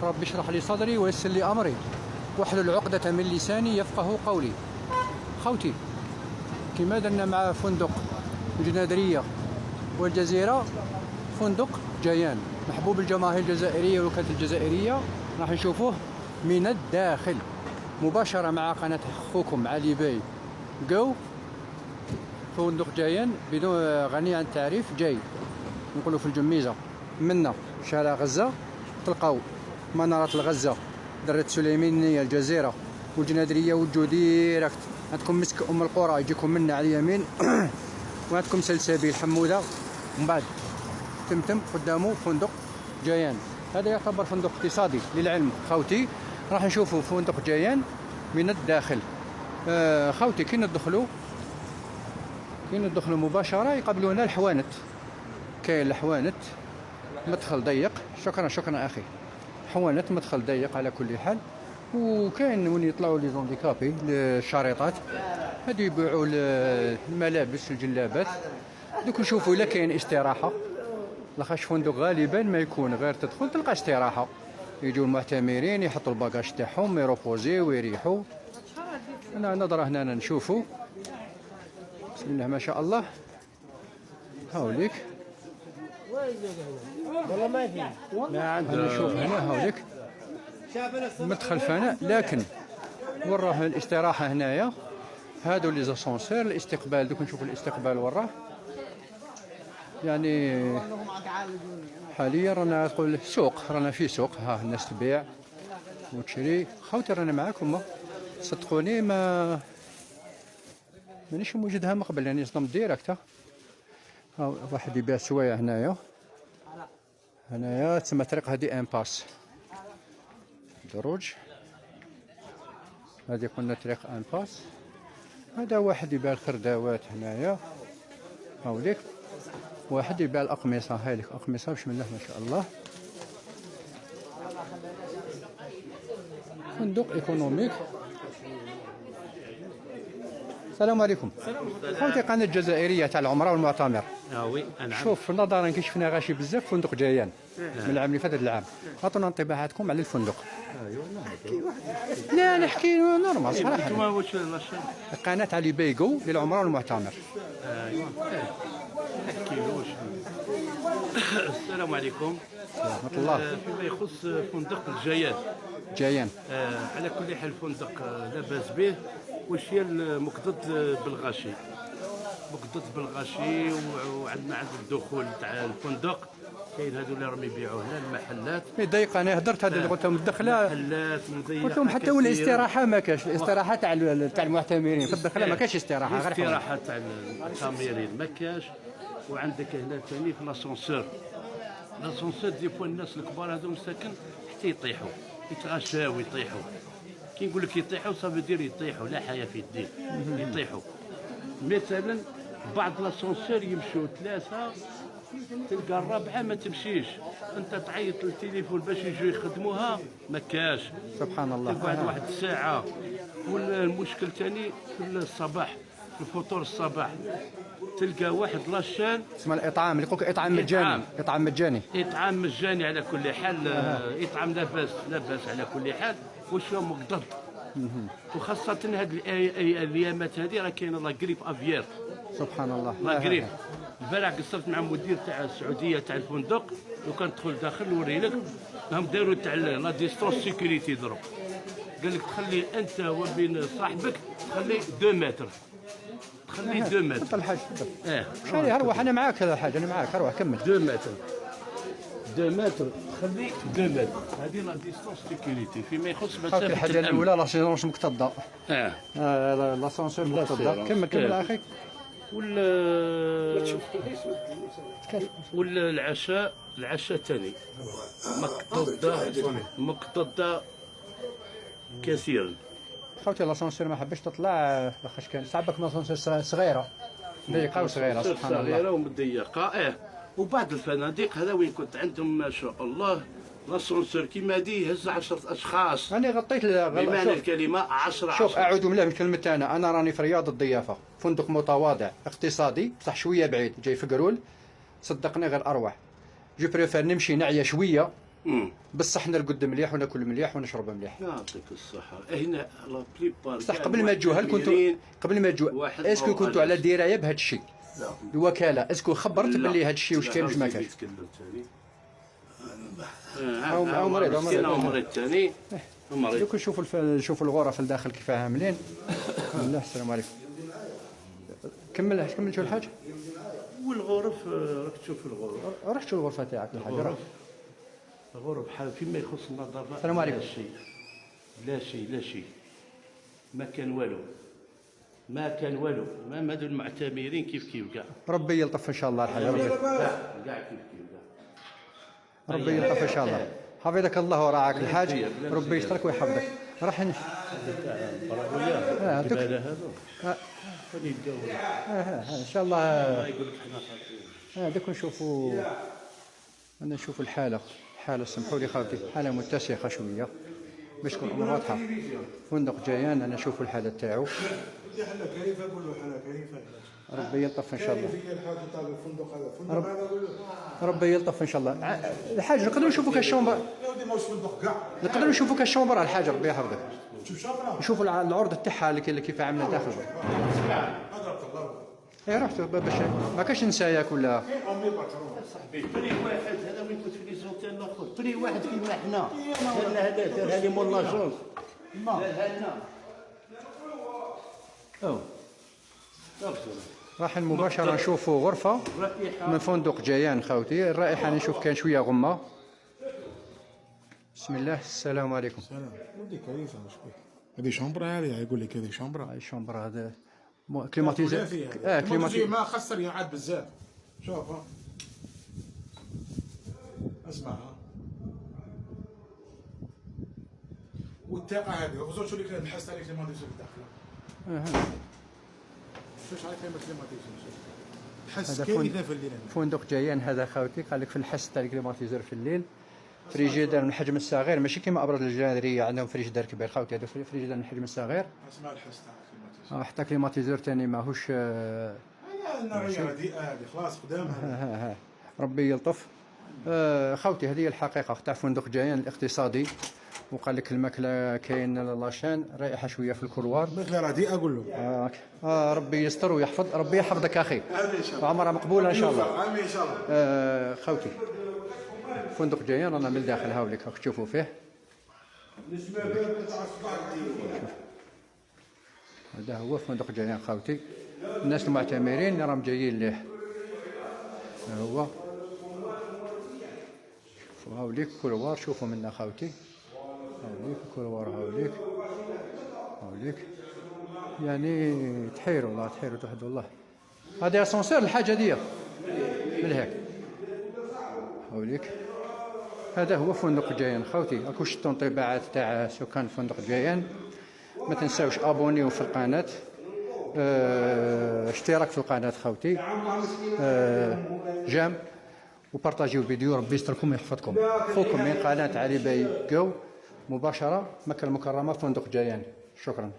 رب اشرح لي صدري ويسر لي أمري واحلل عقدة من لساني يفقه قولي. خوتي كما درنا مع فندق الجنادرية والجزيرة، فندق جيان محبوب الجماهير الجزائرية والوكالة الجزائرية، راح نشوفوه من الداخل مباشرة مع قناة أخوكم علي باي جو. فندق جيان بدون غني عن التعريف، جاي نقولوا في الجميزة منا شارع غزة، تلقاو منارة الغزة، درة سليمانية، الجزيرة والجنادرية، وتجو ديريكت عندكم مسك أم القرى يجيكم منا على اليمين وعندكم سلسبيل حمودة، ومن بعد تمتم قدامه فندق جيان. هذا يعتبر فندق اقتصادي للعلم خوتي. راح نشوفوا فندق جيان من الداخل. خوتي كي ندخلوا مباشرة يقابلونا الحوانت، كاين الحوانت مدخل ضيق. شكرا اخي. حوانت مدخل ضيق على كل حال. وكاين وين يطلعوا لي زونديكابي الشريطات هادو يبيعوا الملابس الجلابات. دوك نشوفوا الا كاين استراحه، لاخاطش فندق غالبا ما يكون غير تدخل تلقى استراحه، يجوا المعتمرين يحطوا الباكاج تاعهم يروبوزيو ويريحوا. انا نظره هنا نشوفوا بسم الله ما شاء الله. هاوليك والله ما في ما عندنا. نشوف هنا هاوليك مدخل فناء، لكن وراه الاستراحه هنايا. هادو لي زاسونسير الاستقبال، دوك نشوفوا الاستقبال وراه. يعني حاليا رانا نقول سوق، رانا في سوق، ها الناس تبيع وتشري. خوتي رانا معاكم صدقوني، مانيش موجودها من قبل، يعني صدام ديريكت. ها واحد يبيع سوايع هنايا تسمى طريق هادي امباس دروج، هذه قلنا طريق امباس. هذا واحد يبيع الخردوات هنايا، هاوليك واحد يبيع الأقمصة، هايلك أقمصة بسم الله ما شاء الله. فندق ايكونوميك. السلام عليكم. خوتي قناة الجزائرية تاع العمرة والمعتمر. وي نعم. شوف نظرا كي شفنا غاشي بزاف فندق جيان من العام اللي فات العام، عطونا انطباعاتكم على الفندق. لا نحكي نورمال صراحة. قناة علي بايغو للعمرة والمعتمر. ايوا نحكي له. السلام عليكم ورحمة الله. فيما يخص فندق الجيان على كل حال فندق لا باس به. واش هي مكضد بالغاشي، وعندنا عند الدخول تاع الفندق كاين هذو اللي راهم يبيعوا هنا المحلات ضيق. انا هدرت هذا قلت لهم الدخله، محلات مضيقه، قلت لهم حتى ولا استراحه ما كاش. الاستراحه تاع المعتمرين في الدخله ما كاش استراحه، غير الاستراحه تاع المعتمرين ما كاش. وعندك هنا ثاني في لاسونسور دي فوا الناس الكبار هذو مساكن حتى يطيحوا يتغشاو يطيحوا. كي نقول لك يطيحوا صافي دير يطيحوا، لا حياه في الدين يطيحوا. مثلا بعض لاسونسور يمشوا ثلاثه تلقى الرابعه ما تمشيش، انت تعيط للتليفون باش يجوا يخدموها ما كاش. سبحان الله. تقعد واحد الساعه. والمشكل ثاني في الصباح، في الفطور الصباح تلقى واحد لاشان اسمه الاطعام اللي يقولك اطعام مجاني. اطعام مجاني على كل حال. اطعام لا باس على كل حال. واش هو مقدد، وخاصة هاد الايامات هذه راه كاينه لا غريب افيير. سبحان الله. لا غريب. البارح قصرت مع مدير تاع السعوديه تاع الفندق، لو كان تدخل داخل نوري لك هم داروا تاع لا ديستونس سيكوريتي دروك. قال لك تخلي انت وبين صاحبك تخلي 2 متر، تخلي 2 متر. تفضل الحاج تفضل. شاري اروح انا معاك هذا الحاج، انا معاك اروح كمل. 2 متر 2 متر خلي 2 متر. هذه لا ديستونس سيكوريتي فيما يخص مسافه الحاجه الاولى لاسونسور مكتظه. لاسونسور مكتظه. كمل اخي. ولا العشاء الثاني مكتظه كثيرا. خوتي لاسونسور ما حبش تطلع لاخاطش كان صعبك لاسونسور صغيره ضيقه وصغيره. سبحان الله. صغيره ومضيقه. وبعض الفنادق هذا وين كنت عندهم ما شاء الله لاسونسور كيما دي يهز 10 اشخاص. انا غطيت بمعنى الكلمه 10. شوف اعوذ بالله من كلمه انا راني في رياض الضيافه، فندق متواضع اقتصادي صح شويه بعيد جاي في قرول، صدقني غير اروع. جو بريفير نمشي نعيا شويه بصح حنا القد مليح وناكل مليح ونشرب مليح. يعطيك الصحة. هنا لا بليبار بصح قبل ما تجوا، هل كنتوا قبل ما تجوا اسكو كنتوا على درايه بهذا الشيء؟ الوكاله اسكو خبرت باللي هذا الشيء واش كاين واش ما كاينش؟ أو مريض ثاني مريض. دوك نشوفوا الغرف الداخل كيف عاملين. بالله السلام عليكم. كمل شو الحاج؟ والغرف راك تشوف الغرف. رحت الغرفه تاعك الحاج. الغرف بحال فيما يخص النظافه. السلام عليكم. لا شيء ما كان والو. ما هذو المعتمرين كيف كاع. ربي يلطف ان شاء الله الحاج. كاع كيف ربي يلطف ان شاء الله. حفظك الله ورعاك الحاج، ربي يسترك ويحفظك. راح هذا ان شاء الله. دوك نشوفوا الحاله سمحوا لي خاوتي، حاله متسخه شويه باش تكون الامور واضحه. فندق جيان انا نشوفوا الحاله تاعو. ربي يلطف ان شاء الله. ربي يلطف ان شاء الله. الحاج نقدروا نشوفوا كالشومبر. نقدروا نشوفوا كالشومبر الحاج ربي يحفظك. نشوفوا العرض تاعها اللي كيف عامله داخل. اي رحت باش ما كاش نساياك ولا صاحبي. بري واحد هذا وين كنت في لي زونتين الاخر، بري واحد كيما حنا دار هذه مول لاجونس. راح مباشره نشوفوا غرفه من فندق جيان خاوتي. الرائحه نشوف كان شويه غمه. بسم الله. السلام عليكم. السلام. ودي كيفاش بك؟ هذه شومبرا هذه يقول لك هذه شومبرا. هاي شومبرا هذا كليماتيزي. كليماتيزي ما خسر يعاد بزاف. شوف اسمعها. والثقه هذه وخصوصا شو اللي نحس عليك كليماتيزي داخله. شوف عليك كليماتيزي. حس كيف في الليل. فندق جيان هذا خاوتي قال لك في الحس تاع الكليماتيزور في الليل. فريجيدر من الحجم الصغير ماشي كيما ابراج الجنادريه عندهم فريجيدر كبير خاوتي. هذا فريجيدر من الحجم الصغير. اسمع الحس تاع الكليماتيزور. حتى كليماتيزور ثاني ماهوش النوعيه هذه خلاص قدامها. ربي يلطف. خوتي هذه الحقيقه تاع فندق جيان الاقتصادي. وقال لك الماكله كاين لاشان رائحه شويه في الكروار. مثل هذه اقول له ربي يستر ويحفظ. ربي يحفظك اخي. عمرها مقبوله ان شاء الله. امين ان شاء الله. خوتي فندق جيان رانا من الداخل هاوليك راك تشوفوا فيه. هذا هو فندق جيان خاوتي. الناس المعتمرين راهم جايين ليه. هو شوفوا هاوليك كولوار. شوفوا منا خاوتي هاوليك كولوار. هاوليك يعني تحيروا والله تحيروا توحدوا الله. هذه اسانسير الحاجه دي من هيك. هاوليك هذا هو فندق جيان خوتي. راكو شفتوا انطباعات تاع سكان فندق جيان. ما تنساوش ابونيو في القناه. اشتراك في القناه خوتي. جام وبارطاجيو الفيديو. ربي يستركم ويحفظكم. خوكم من قناه علي باي جو مباشره مكه المكرمه فندق جيان. شكرا.